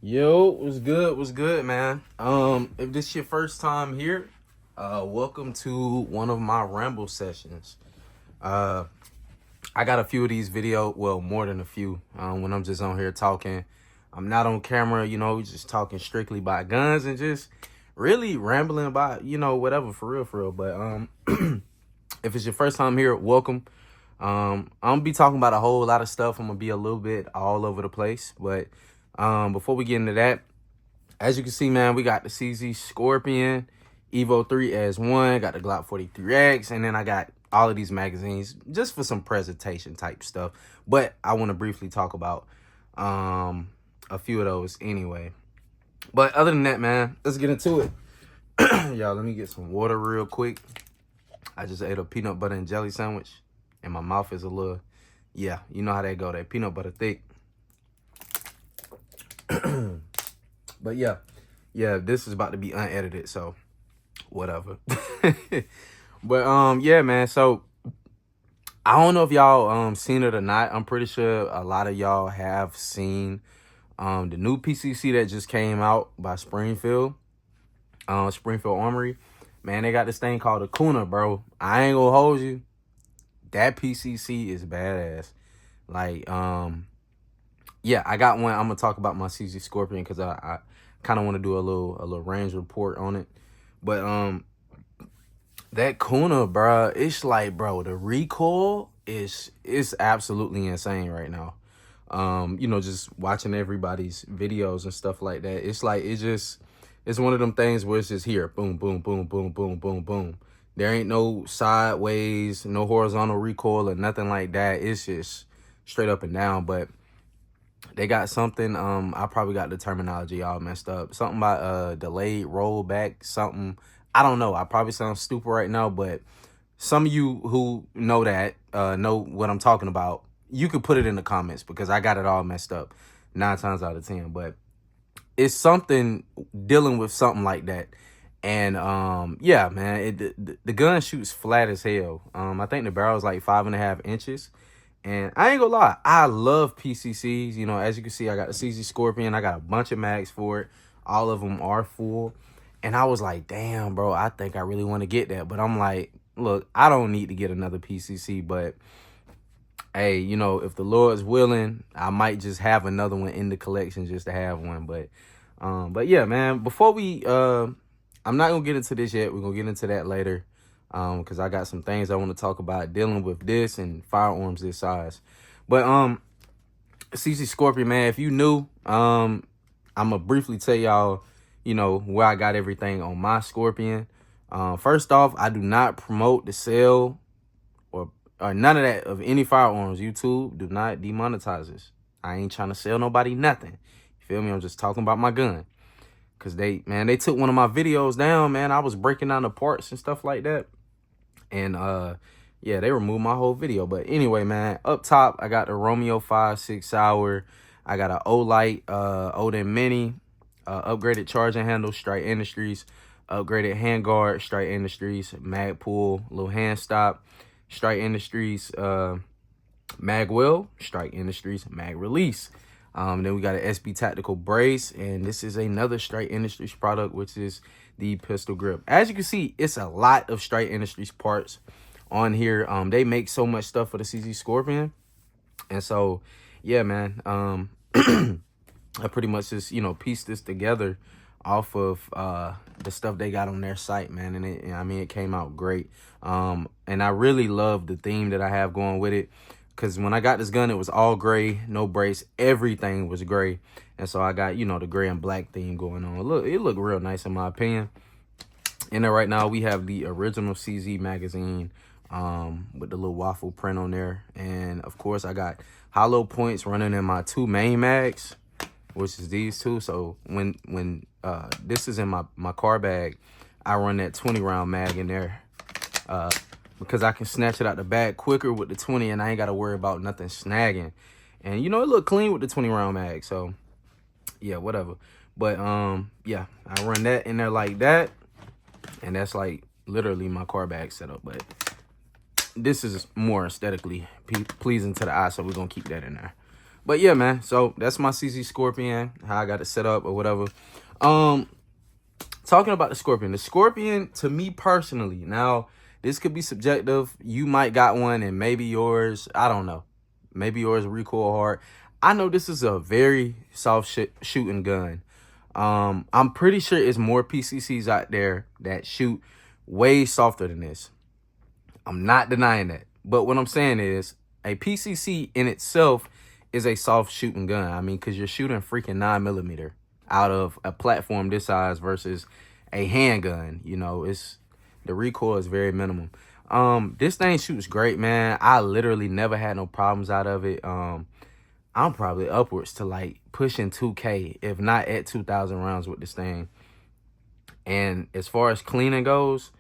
Yo, what's good? What's good, man? If this your first time here, welcome to one of my ramble sessions. Uh, I got a few of these well, more than a few. When I'm just on here talking, I'm not on camera, just talking strictly about guns and just really rambling about, whatever for real. But if it's your first time here, welcome. I'm gonna be talking about a whole lot of stuff. I'm gonna be a little bit all over the place, but before we get into that, as you can see, man, we got the CZ Scorpion Evo 3 as one, got the Glock 43X, and then I got all of these magazines just for some presentation type stuff. But I want to briefly talk about a few of those anyway. But other than that, man, let's get into it. Y'all, let me get some water real quick. I just ate a peanut butter and jelly sandwich, and my mouth is a little, yeah, you know how that go, that peanut butter thick. But yeah, this is about to be unedited, so whatever. But yeah, man, so I don't know if y'all seen it or not. I'm pretty sure a lot of y'all have seen the new PCC that just came out by Springfield Armory. Man, they got this thing called a Kuna, bro. I ain't gonna hold you, that PCC is badass. Like, yeah, I got one. I'm gonna talk about my CZ Scorpion because I kind of want to do a little range report on it. But that Kuna, bro, it's like, bro, the recoil is absolutely insane right now. Just watching everybody's videos and stuff like that, it's like it's one of them things where it's just here, boom, boom, boom, boom, boom, boom, boom. There ain't no sideways, no horizontal recoil or nothing like that. It's just straight up and down. But they got something, I probably got the terminology all messed up. Something about delayed rollback, something. I don't know. I probably sound stupid right now, but some of you who know that, know what I'm talking about, you could put it in the comments because I got it all messed up 9 times out of 10. But it's something dealing with something like that. And yeah, man, the gun shoots flat as hell. I think the barrel is like 5.5 inches. And I ain't gonna lie, I love PCCs. As you can see, I got the CZ Scorpion. I got a bunch of mags for it. All of them are full. And I was like, damn, bro, I think I really want to get that. But I'm like, look, I don't need to get another PCC. But, hey, if the Lord's willing, I might just have another one in the collection just to have one. But yeah, man, before we, I'm not going to get into this yet. We're going to get into that later. Because I got some things I want to talk about dealing with this and firearms this size. But CZ Scorpion, man, if you new, I'm gonna briefly tell y'all, where I got everything on my Scorpion. First off, I do not promote the sale or none of that of any firearms. YouTube, do not demonetize this. I ain't trying to sell nobody nothing. You feel me? I'm just talking about my gun. Cause they took one of my videos down, man. I was breaking down the parts and stuff like that. And yeah, they removed my whole video. But anyway, man, up top, I got the Romeo 5.6 Sour. I got an Olight Odin Mini, upgraded charging handle, Strike Industries, upgraded handguard, Strike Industries, mag pull, little hand stop, Strike Industries, mag well, Strike Industries, mag release. Then we got an SB Tactical brace, and this is another Strike Industries product, which is the pistol grip. As you can see, it's a lot of Strike Industries parts on here. They make so much stuff for the CZ Scorpion, and so yeah, man, I pretty much just pieced this together off of the stuff they got on their site, man, and it came out great. And I really love the theme that I have going with it. Because when I got this gun, it was all gray, no brace. Everything was gray. And so I got, the gray and black theme going on. Look, it looked real nice in my opinion. And then right now we have the original CZ magazine with the little waffle print on there. And, of course, I got hollow points running in my 2 main mags, which is these two. So when this is in my car bag, I run that 20-round mag in there. Because I can snatch it out the bag quicker with the 20 and I ain't got to worry about nothing snagging. And, it look clean with the 20-round mag. So, yeah, whatever. But, yeah, I run that in there like that. And that's, like, literally my car bag setup. But this is more aesthetically pleasing to the eye, so we're going to keep that in there. But yeah, man. So that's my CZ Scorpion, how I got it set up or whatever. Talking about the Scorpion, to me personally, now this could be subjective. You might got one and maybe yours, I don't know. Maybe yours recoil hard. I know this is a very soft shooting gun. I'm pretty sure it's more PCCs out there that shoot way softer than this. I'm not denying that. But what I'm saying is a PCC in itself is a soft shooting gun. I mean, because you're shooting freaking 9mm out of a platform this size versus a handgun. You know, the recoil is very minimum. This thing shoots great, man. I literally never had no problems out of it. I'm probably upwards to like pushing 2K, if not at 2,000 rounds with this thing. And as far as cleaning goes,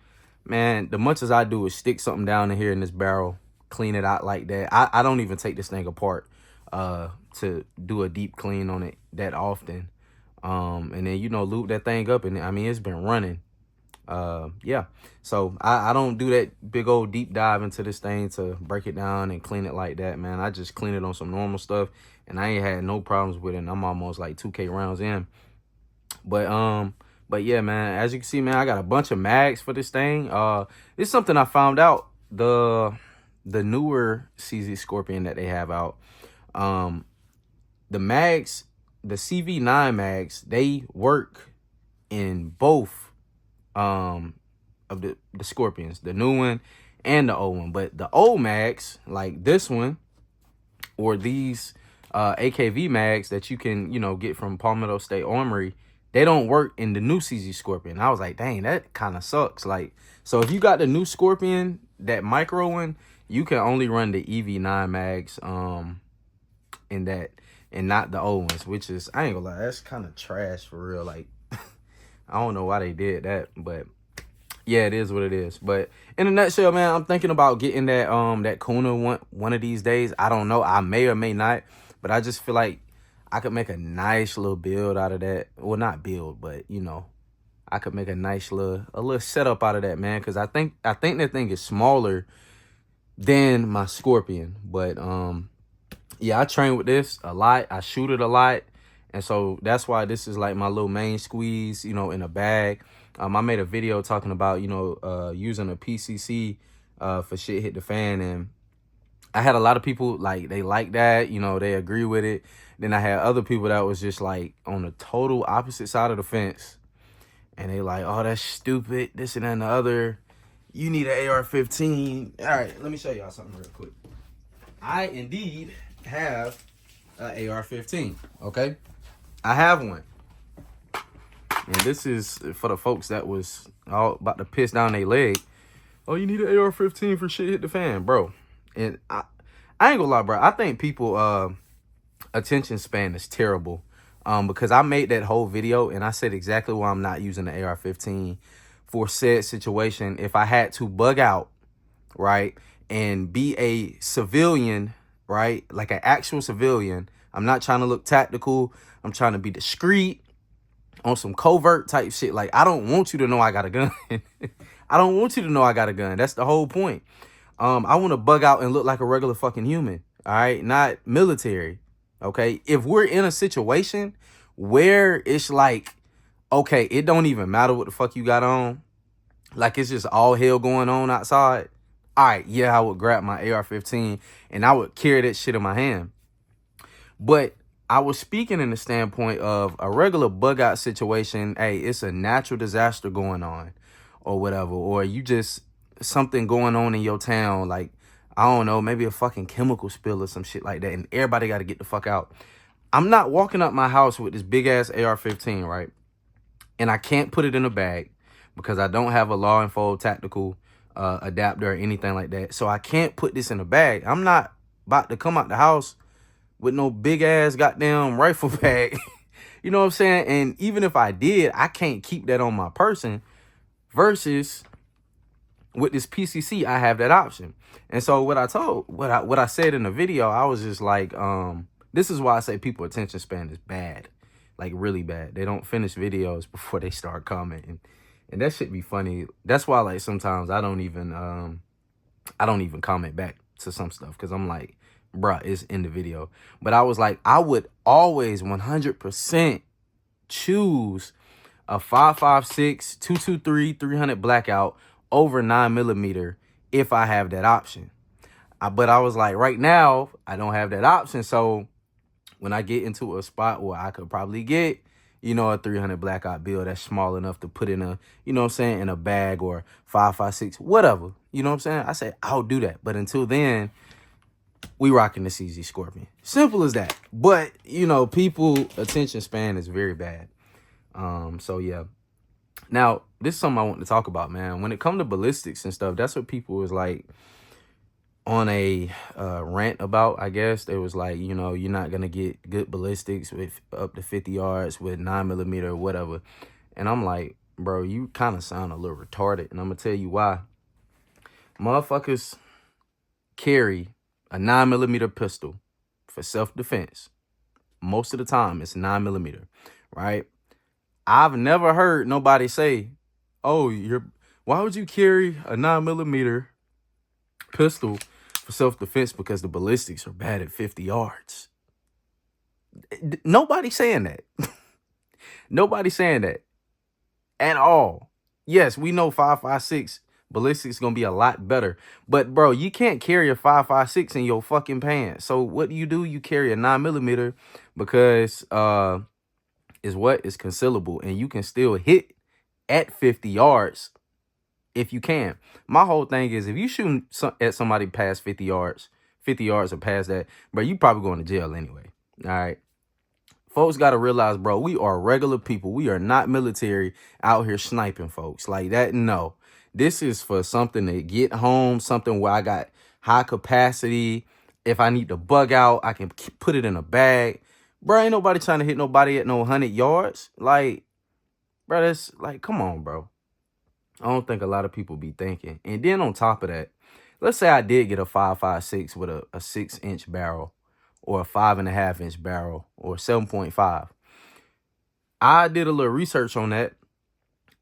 man, the much as I do is stick something down in here in this barrel, clean it out like that. I don't even take this thing apart to do a deep clean on it that often. And then, you know, lube that thing up. And I mean, it's been running. Yeah. So I don't do that big old deep dive into this thing to break it down and clean it like that, man. I just clean it on some normal stuff. And I ain't had no problems with it. And I'm almost like 2K rounds in. But yeah, man, as you can see, man, I got a bunch of mags for this thing. It's something I found out, the newer CZ Scorpion that they have out. The mags, the CV9 mags, they work in both of the Scorpions, the new one and the old one. But the old mags, like this one or these AKV mags that you can, you know, get from Palmetto State Armory, they don't work in the new CZ Scorpion. I was like, dang, that kind of sucks. Like, so if you got the new Scorpion, that micro one, you can only run the EV9 mags in that, and not the old ones, which is, I ain't gonna lie, that's kind of trash for real. Like, I don't know why they did that, but yeah, it is what it is. But in a nutshell, man, I'm thinking about getting that that Kuna one of these days. I don't know, I may or may not, but I just feel like I could make a nice little build out of that. Well, not build, but you know, I could make a nice little setup out of that, man. Because I think that thing is smaller than my Scorpion. But yeah, I train with this a lot. I shoot it a lot, and so that's why this is like my little main squeeze, you know, in a bag. I made a video talking about, you know, using a PCC for shit hit the fan, and I had a lot of people like, they like that, you know, they agree with it. Then I had other people that was just like on the total opposite side of the fence. And they like, oh, that's stupid, this and that and the other. You need an AR-15. All right, let me show y'all something real quick. I indeed have an AR-15, okay? I have one. And this is for the folks that was all about to piss down their leg. Oh, you need an AR-15 for shit hit the fan, bro. And I ain't gonna lie, bro. I think people attention span is terrible. Because I made that whole video and I said exactly why I'm not using the AR-15 for said situation. If I had to bug out, right, and be a civilian, right, like an actual civilian, I'm not trying to look tactical. I'm trying to be discreet on some covert type shit. Like, I don't want you to know I got a gun. I don't want you to know I got a gun. That's the whole point. I want to bug out and look like a regular fucking human. All right, not military. Okay, if we're in a situation where it's like, okay, it don't even matter what the fuck you got on, like it's just all hell going on outside, all right, yeah, I would grab my AR-15 and I would carry that shit in my hand. But I was speaking in the standpoint of a regular bug out situation. Hey, it's a natural disaster going on or whatever, or you just something going on in your town, like, I don't know, maybe a fucking chemical spill or some shit like that, and everybody got to get the fuck out. I'm not walking up my house with this big-ass AR-15, right? And I can't put it in a bag because I don't have a law enforcement tactical adapter or anything like that. So I can't put this in a bag. I'm not about to come out the house with no big-ass goddamn rifle bag. You know what I'm saying? And even if I did, I can't keep that on my person versus with this PCC, I have that option. And so what I said in the video, I was just like, this is why I say people attention span is bad, like really bad. They don't finish videos before they start commenting, and that shit be funny. That's why, like, sometimes I don't even comment back to some stuff, because I'm like, bruh, it's in the video. But I was like, I would always 100% choose a 5.56, 223, 300 blackout over 9mm if I have that option. But I was like, right now, I don't have that option. So when I get into a spot where I could probably get, you know, a 300 blackout build that's small enough to put in a, you know what I'm saying, in a bag, or 5.56, whatever, you know what I'm saying? I said, I'll do that. But until then, we rocking the CZ Scorpion. Simple as that. But, you know, people attention span is very bad. So yeah. Now, this is something I want to talk about, man. When it comes to ballistics and stuff, that's what people was like on a rant about, I guess. They was like, you know, you're not gonna get good ballistics with up to 50 yards with 9mm or whatever. And I'm like, bro, you kind of sound a little retarded, and I'm gonna tell you why. Motherfuckers carry a 9mm pistol for self-defense. Most of the time it's 9mm, right? I've never heard nobody say, oh, why would you carry a 9mm pistol for self-defense? Because the ballistics are bad at 50 yards. Nobody's saying that. Nobody's saying that at all. Yes, we know 5.56 ballistics gonna be a lot better, but bro, you can't carry a 5.56 in your fucking pants. So what do? You carry a 9mm because is concealable, and you can still hit at 50 yards if you can. My whole thing is, if you shoot at somebody past 50 yards or past that, bro, you probably going to jail anyway. All right. Folks got to realize, bro, we are regular people. We are not military out here sniping folks like that. No, this is for something to get home, something where I got high capacity. If I need to bug out, I can put it in a bag. Bro, ain't nobody trying to hit nobody at no 100 yards. Like, bro, that's like, come on, bro. I don't think a lot of people be thinking. And then on top of that, let's say I did get a 5.56 with a 6-inch barrel, or a 5.5-inch barrel, or 7.5. I did a little research on that.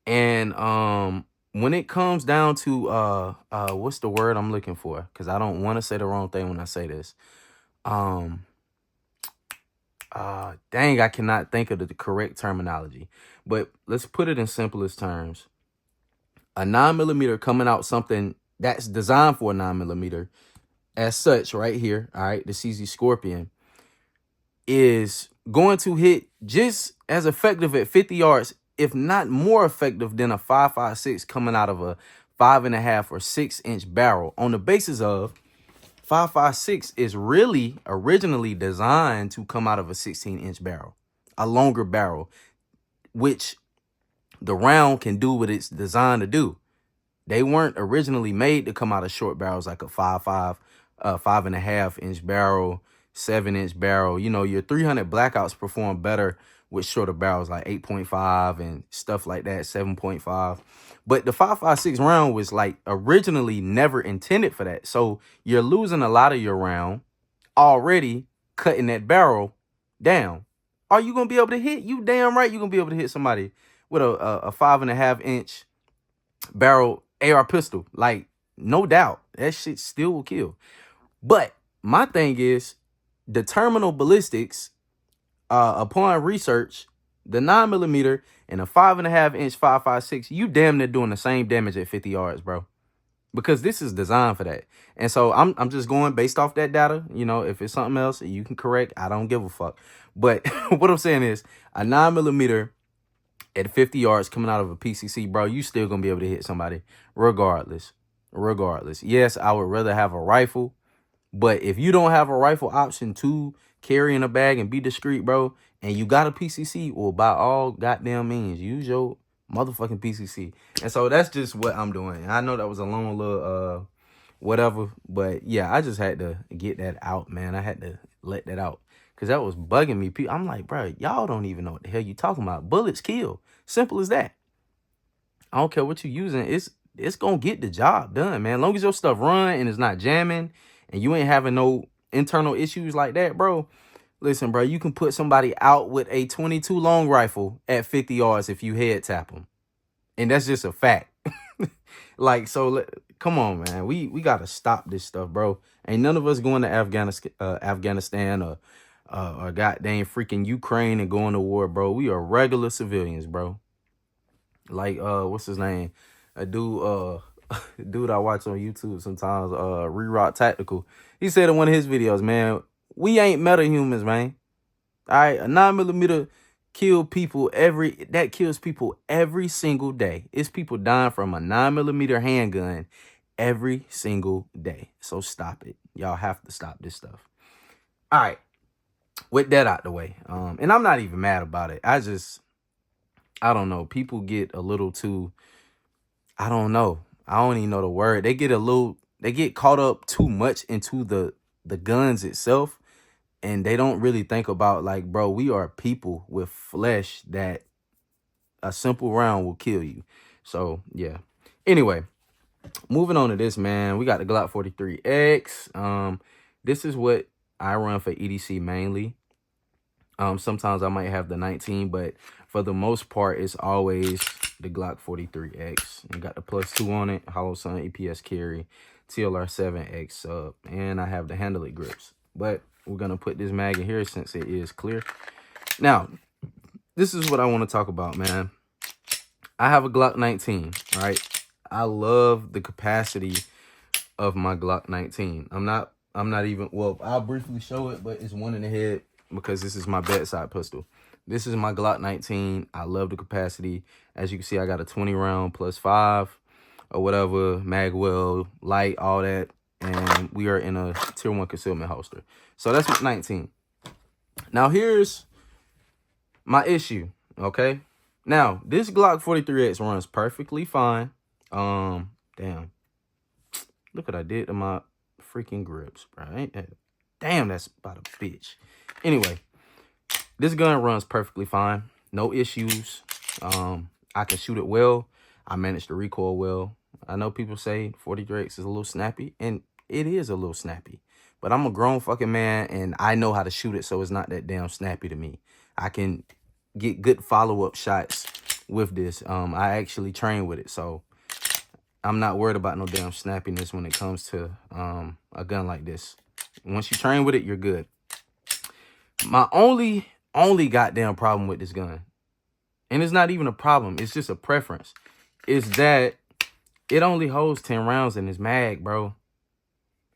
And when it comes down to what's the word I'm looking for? Because I don't want to say the wrong thing when I say this. Dang, I cannot think of the correct terminology. But let's put it in simplest terms. A 9mm coming out something that's designed for a 9mm as such right here, all right, the CZ Scorpion, is going to hit just as effective at 50 yards, if not more effective than a 5.56 coming out of a 5.5 or 6-inch barrel, on the basis of 5.56 is really originally designed to come out of a 16-inch barrel, a longer barrel, which the round can do what it's designed to do. They weren't originally made to come out of short barrels like a 5.5, 5.5-inch barrel, 7-inch barrel. You know, your 300 blackouts perform better with shorter barrels like 8.5 and stuff like that, 7.5. But the 5.56 round was like originally never intended for that. So you're losing a lot of your round already, cutting that barrel down. Are you going to be able to hit? You damn right you're going to be able to hit somebody with a 5.5-inch barrel AR pistol. Like, no doubt. That shit still will kill. But my thing is, the terminal ballistics, upon research, the 9mm and a 5.5-inch 5.56, you damn near doing the same damage at 50 yards, bro. Because this is designed for that. And so I'm just going based off that data. You know, if it's something else you can correct, I don't give a fuck. But what I'm saying is, a 9mm at 50 yards coming out of a PCC, bro, you still gonna be able to hit somebody regardless. Yes, I would rather have a rifle, but if you don't have a rifle option to carry in a bag and be discreet, bro, and you got a PCC, well, by all goddamn means, use your motherfucking PCC. And so that's just what I'm doing. I know that was a long little whatever, but yeah, I just had to get that out, man. I had to let that out because that was bugging me. I'm like, bro, y'all don't even know what the hell you talking about. Bullets kill. Simple as that. I don't care what you're using. It's gonna get the job done, man. As long as your stuff run and it's not jamming and you ain't having no internal issues like that, bro. Listen, bro, you can put somebody out with a 22 long rifle at 50 yards if you head tap them. And that's just a fact. Like, so come on, man. We gotta stop this stuff, bro. Ain't none of us going to Afghanistan or goddamn freaking Ukraine and going to war, bro. We are regular civilians, bro. Like what's his name? A dude dude I watch on YouTube sometimes, Rerock Tactical. He said in one of his videos, man, we ain't metahumans, man. All right, a 9mm kills people every single day. It's people dying from a 9mm handgun every single day. So stop it. Y'all have to stop this stuff. All right, with that out the way, and I'm not even mad about it. I don't know. People get a little too, I don't know. I don't even know the word. They get caught up too much into the guns itself. And they don't really think about, like, bro, we are people with flesh that a simple round will kill you. So, yeah. Anyway, moving on to this, man. We got the Glock 43X. This is what I run for EDC mainly. Sometimes I might have the 19, but for the most part, it's always the Glock 43X. And got the +2 on it, Hollow Sun EPS carry, TLR 7X sub, and I have the handle it grips. But we're going to put this mag in here since it is clear. Now, this is what I want to talk about, man. I have a Glock 19, right? I love the capacity of my Glock 19. I'm not even, well, I'll briefly show it, but it's one in the head because this is my bedside pistol. This is my Glock 19. I love the capacity. As you can see, I got a 20 round +5 or whatever, mag well, light, all that. And we are in a tier 1 concealment holster. So that's my 19. Now here's my issue, okay? Now, this Glock 43X runs perfectly fine. Damn. Look what I did to my freaking grips, right? Damn, that's about a bitch. Anyway, this gun runs perfectly fine. No issues. I can shoot it well. I managed to recoil well. I know people say 43X is a little snappy, and it is a little snappy. But I'm a grown fucking man, and I know how to shoot it, so it's not that damn snappy to me. I can get good follow-up shots with this. I actually train with it, so I'm not worried about no damn snappiness when it comes to a gun like this. Once you train with it, you're good. My only goddamn problem with this gun, and it's not even a problem, it's just a preference, is that it only holds 10 rounds in this mag, bro.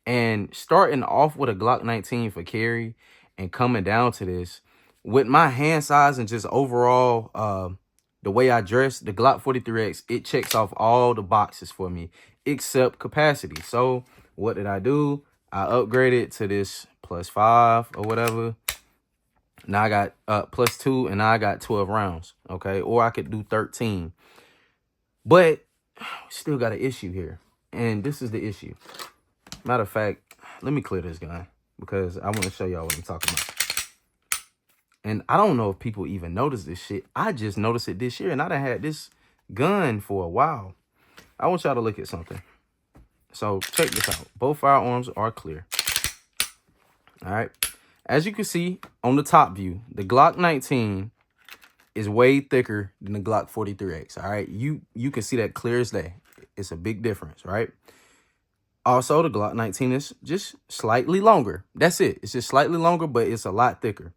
And starting off with a Glock 19 for carry and coming down to this, with my hand size and just overall the way I dress, the Glock 43X, it checks off all the boxes for me except capacity. So what did I do? I upgraded to this +5 or whatever. Now I got +2, and now I got 12 rounds, okay? Or I could do 13. But still got an issue here, and this is the issue. Matter of fact, let me clear this gun because I want to show y'all what I'm talking about. And I don't know if people even notice this shit. I just noticed it this year, and I done had this gun for a while. I want y'all to look at something. So check this out. Both firearms are clear. All right. As you can see on the top view, the Glock 19 is way thicker than the Glock 43X. All right. You can see that clear as day. It's a big difference, right? Also, the Glock 19 is just slightly longer. That's it. It's just slightly longer, but it's a lot thicker.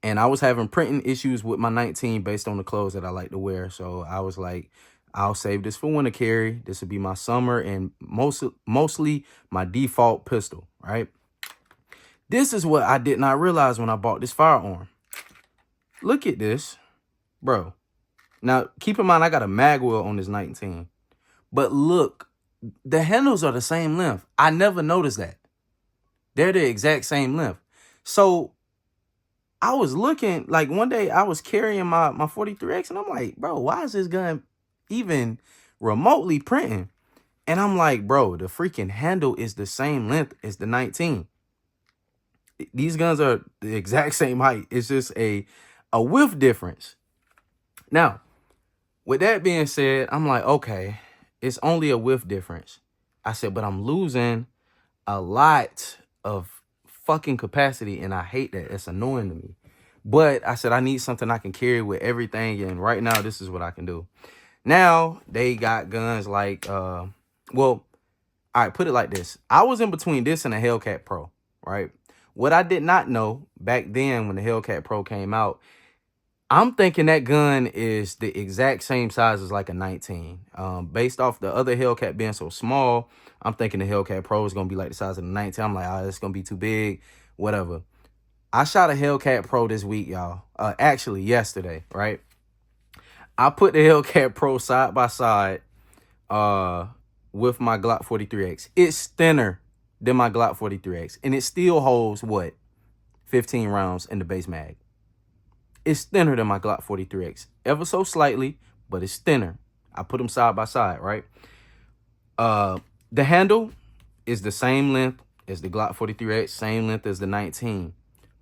And I was having printing issues with my 19 based on the clothes that I like to wear. So I was like, I'll save this for winter carry. This will be my summer and mostly my default pistol, right? This is what I did not realize when I bought this firearm. Look at this, bro. Now, keep in mind, I got a mag well on this 19. But look, the handles are the same length. I never noticed that. They're the exact same length. So I was looking, like one day I was carrying my 43X, and I'm like, bro, why is this gun even remotely printing? And I'm like, bro, the freaking handle is the same length as the 19. These guns are the exact same height. It's just a width difference. Now, with that being said, I'm like, okay, it's only a width difference. I said, but I'm losing a lot of fucking capacity, and I hate that. It's annoying to me. But I said, I need something I can carry with everything, and right now, this is what I can do. Now, they got guns like, well, Well, all right, put it like this. I was in between this and a Hellcat Pro, right? What I did not know back then when the Hellcat Pro came out, I'm thinking that gun is the exact same size as like a 19. Based off the other Hellcat being so small, I'm thinking the Hellcat Pro is going to be like the size of the 19. I'm like, oh, it's going to be too big, whatever. I shot a Hellcat Pro this week, y'all. Actually, yesterday, right? I put the Hellcat Pro side by side with my Glock 43X. It's thinner than my Glock 43X, and it still holds, what, 15 rounds in the base mag. It's thinner than my Glock 43X. Ever so slightly, but it's thinner. I put them side by side, right? The handle is the same length as the Glock 43X, same length as the 19.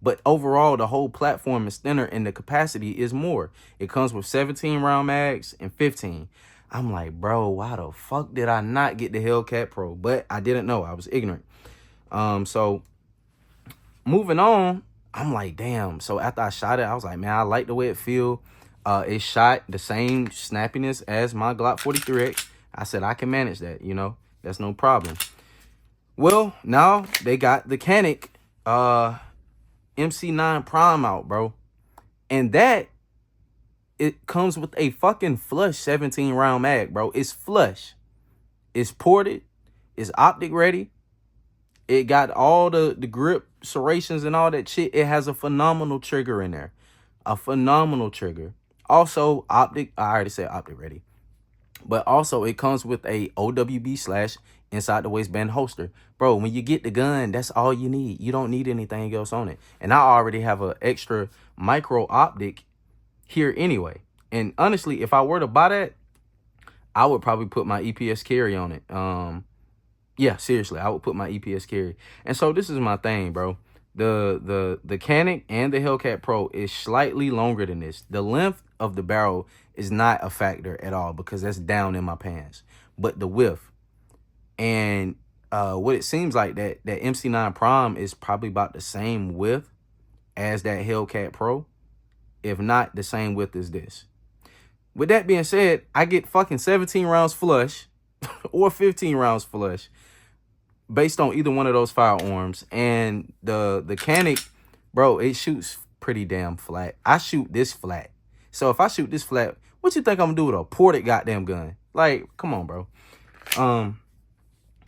But overall, the whole platform is thinner and the capacity is more. It comes with 17 round mags and 15. I'm like, bro, why the fuck did I not get the Hellcat Pro? But I didn't know. I was ignorant. So moving on, I'm like, damn. So after I shot it, I was like, man, I like the way it feel. It shot the same snappiness as my Glock 43X. I said, I can manage that, you know. That's no problem. Well, now they got the Canic MC9 Prime out, bro. And that, it comes with a fucking flush 17 round mag, bro. It's flush. It's ported. It's optic ready. It got all the grip serrations and all that shit. It has a phenomenal trigger in there. A phenomenal trigger. Also, optic, I already said optic ready. But also, it comes with a OWB / inside the waistband holster. Bro, when you get the gun, that's all you need. You don't need anything else on it. And I already have an extra micro optic here anyway. And honestly, if I were to buy that, I would probably put my EPS carry on it. Yeah, seriously, I would put my EPS carry. And so this is my thing, bro. The Canic and the Hellcat Pro is slightly longer than this. The length of the barrel is not a factor at all because that's down in my pants. But the width and what it seems like that MC9 Prime is probably about the same width as that Hellcat Pro, if not the same width as this. With that being said, I get fucking 17 rounds flush or 15 rounds flush based on either one of those firearms. And the Canic, bro, it shoots pretty damn flat. I shoot this flat. So if I shoot this flat, what you think I'm gonna do with a ported goddamn gun? Like, come on, bro.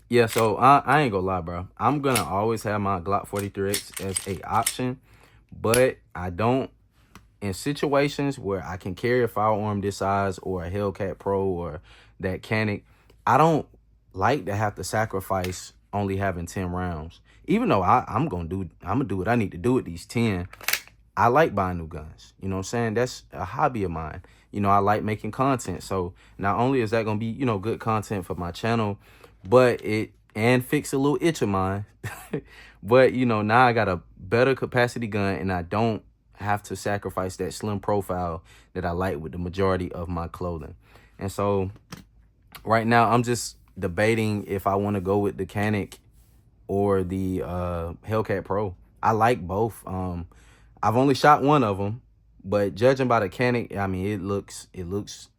Yeah, so I ain't gonna lie, bro. I'm gonna always have my Glock 43X as a option, but I don't, in situations where I can carry a firearm this size or a Hellcat Pro or that Canic, I don't like to have to sacrifice only having 10 rounds. Even though I'm gonna do what I need to do with these 10. I like buying new guns. You know what I'm saying? That's a hobby of mine. You know, I like making content. So not only is that gonna be, you know, good content for my channel, but and fix a little itch of mine. But, you know, now I got a better capacity gun and I don't have to sacrifice that slim profile that I like with the majority of my clothing. And so right now I'm just debating if I want to go with the Canic or the Hellcat Pro. I like both. I've only shot one of them, but judging by the Canic, I mean, it looks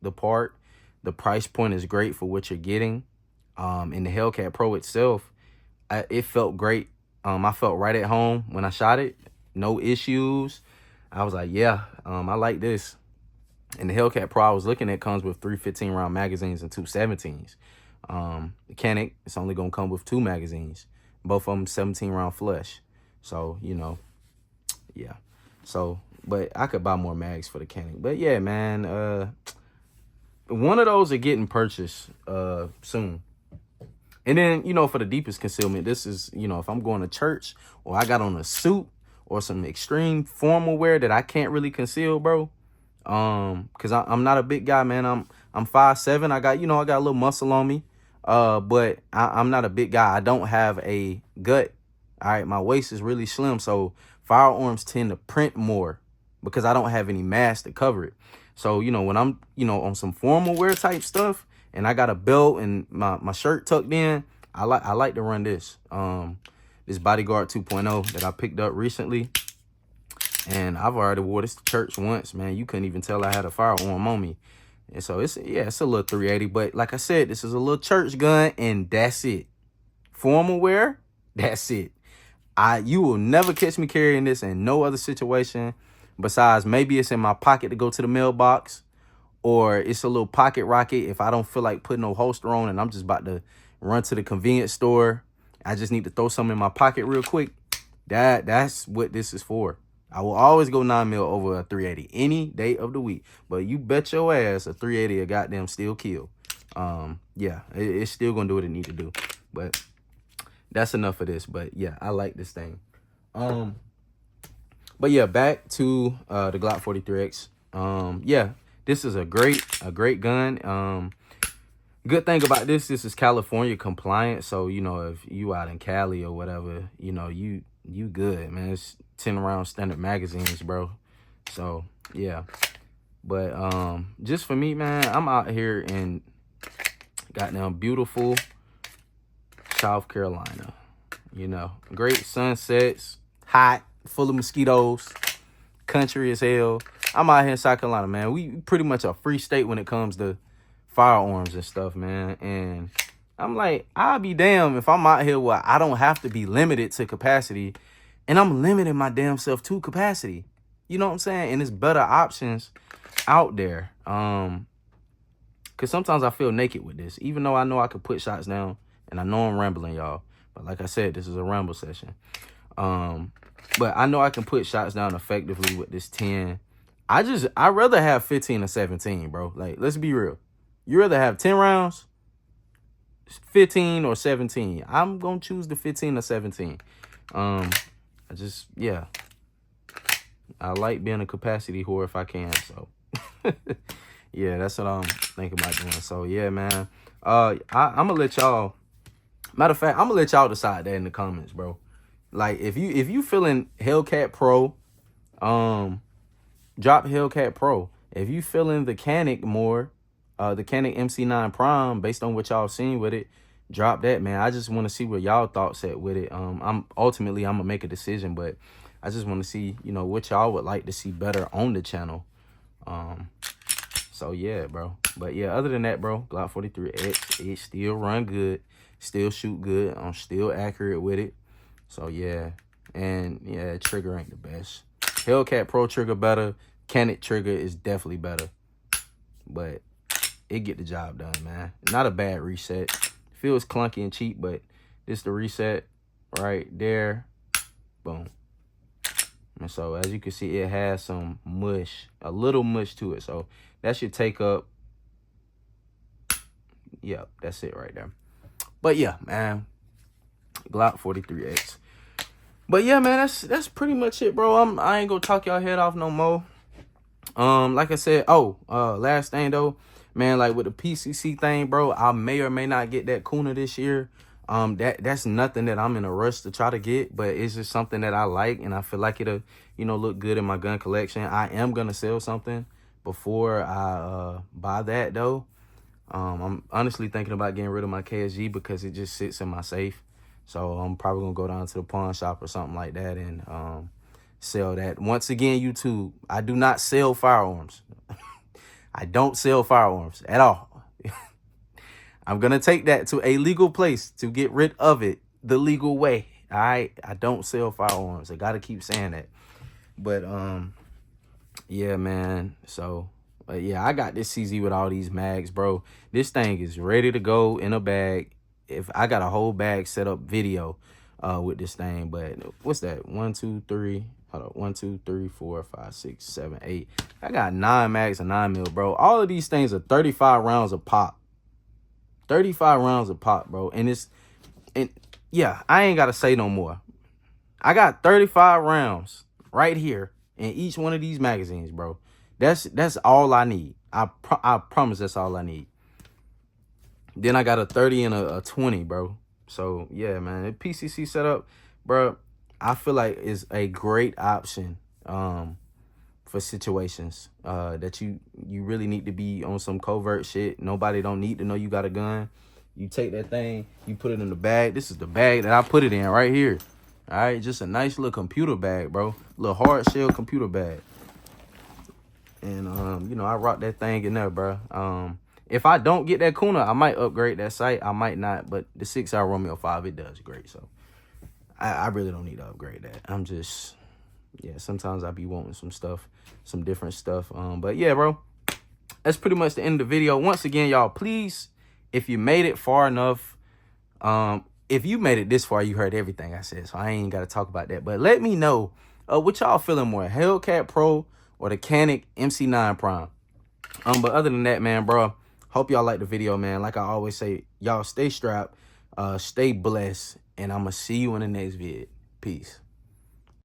the part. The price point is great for what you're getting. And the Hellcat Pro itself, it felt great. I felt right at home when I shot it. No issues. I was like, yeah, I like this. And the Hellcat Pro I was looking at comes with 3 15-round magazines and 2 17s. The Canic, it's only going to come with 2 magazines. Both of them 17-round flush. So, you know, yeah. So, but I could buy more mags for the Canic. But yeah, man, one of those are getting purchased soon. And then, you know, for the deepest concealment, this is, you know, if I'm going to church or I got on a suit or some extreme formal wear that I can't really conceal, bro. Because I'm not a big guy, man. I'm 5'7". I got a little muscle on me. But I'm not a big guy. I don't have a gut. All right, my waist is really slim, so firearms tend to print more because I don't have any mass to cover it. So, you know, when I'm, you know, on some formal wear type stuff and I got a belt and my shirt tucked in, I like to run this. This Bodyguard 2.0 that I picked up recently. And I've already wore this to church once, man. You couldn't even tell I had a firearm on me. And so it's a little 380. But like I said, this is a little church gun, and that's it. Formal wear, that's it. You will never catch me carrying this in no other situation besides maybe it's in my pocket to go to the mailbox, or it's a little pocket rocket if I don't feel like putting no holster on and I'm just about to run to the convenience store. I just need to throw something in my pocket real quick. That's what this is for. I will always go 9mm over a 380 any day of the week. But you bet your ass a 380 a goddamn still kill. Yeah, it's still gonna do what it need to do. But that's enough of this. But yeah, I like this thing. But yeah, back to the Glock 43X. Yeah, this is a great gun. Good thing about this is California compliant. So, you know, if you out in Cali or whatever, you know, you good, man. It's 10 round standard magazines, bro. So yeah. But just for me, man, I'm out here in goddamn beautiful South Carolina. You know, great sunsets, hot, full of mosquitoes, country as hell. I'm out here in South Carolina, man. We pretty much a free state when it comes to firearms and stuff, man. And I'm like, I'll be damned if I'm out here where I don't have to be limited to capacity, and I'm limiting my damn self to capacity. You know what I'm saying? And there's better options out there. Cause sometimes I feel naked with this, even though I know I could put shots down, and I know I'm rambling, y'all. But like I said, this is a ramble session. But I know I can put shots down effectively with this 10. I'd rather have 15 or 17, bro. Like, let's be real. You rather have 10 rounds, 15 or 17. I'm gonna choose the 15 or 17. Yeah. I like being a capacity whore if I can, so yeah, that's what I'm thinking about doing. So yeah, man. I'm gonna let y'all, matter of fact, I'm gonna let y'all decide that in the comments, bro. Like, if you feeling Hellcat Pro, drop Hellcat Pro. If you feeling the Canic more, the Canic MC9 Prime, based on what y'all seen with it, drop that, man. I just want to see what y'all thoughts at with it. I'm gonna make a decision, but I just want to see, you know, what y'all would like to see better on the channel. So yeah, bro. But yeah, other than that, bro, Glock 43X, it still run good, still shoot good. I'm still accurate with it. So yeah, and yeah, trigger ain't the best. Hellcat Pro trigger better. Canic trigger is definitely better, but it get the job done, man. Not a bad reset. Feels clunky and cheap, but this the reset right there. Boom. And so as you can see, it has some mush, a little mush to it. So that should take up. Yep, that's it right there. But yeah, man, Glock 43X. But yeah, man, that's pretty much it, bro. I ain't gonna talk y'all head off no more. Like I said, last thing though, man, like with the PCC thing, bro, I may or may not get that Kuna this year. That's nothing that I'm in a rush to try to get, but it's just something that I like, and I feel like it'll, you know, look good in my gun collection. I am gonna sell something before I buy that though. I'm honestly thinking about getting rid of my KSG because it just sits in my safe. So I'm probably gonna go down to the pawn shop or something like that and sell that. Once again, YouTube, I do not sell firearms. I don't sell firearms at all. I'm gonna take that to a legal place to get rid of it the legal way. All right, I don't sell firearms. I gotta keep saying that. But yeah, man. So yeah, I got this CZ with all these mags, bro. This thing is ready to go in a bag. If I got a whole bag set up video with this thing, but what's that? 1, 2, 3. Hold up. 1, 2, 3, 4, 5, 6, 7, 8. I got 9 mags and 9mm, bro. All of these things are 35 rounds of pop. 35 rounds of pop, bro. And yeah, I ain't gotta say no more. I got 35 rounds right here in each one of these magazines, bro. That's all I need. I promise that's all I need. Then I got a 30 and a 20, bro. So yeah, man, the PCC setup, bro, I feel like is a great option for situations that you really need to be on some covert shit. Nobody don't need to know you got a gun. You take that thing, you put it in the bag. This is the bag that I put it in right here. All right, just a nice little computer bag, bro. Little hard shell computer bag. And, you know, I rock that thing in there, bro. If I don't get that Kuna, I might upgrade that sight. I might not, but the 6R Romeo 5, it does great. So I really don't need to upgrade that. I'm just, yeah, sometimes I be wanting some stuff, some different stuff. But yeah, bro, that's pretty much the end of the video. Once again, y'all, please, if you made it far enough, if you made it this far, you heard everything I said, so I ain't got to talk about that. But let me know what y'all feeling more, Hellcat Pro or the Canik MC9 Prime. But other than that, man, bro, hope y'all like the video, man. Like I always say, y'all stay strapped, stay blessed, and I'm going to see you in the next vid. Peace.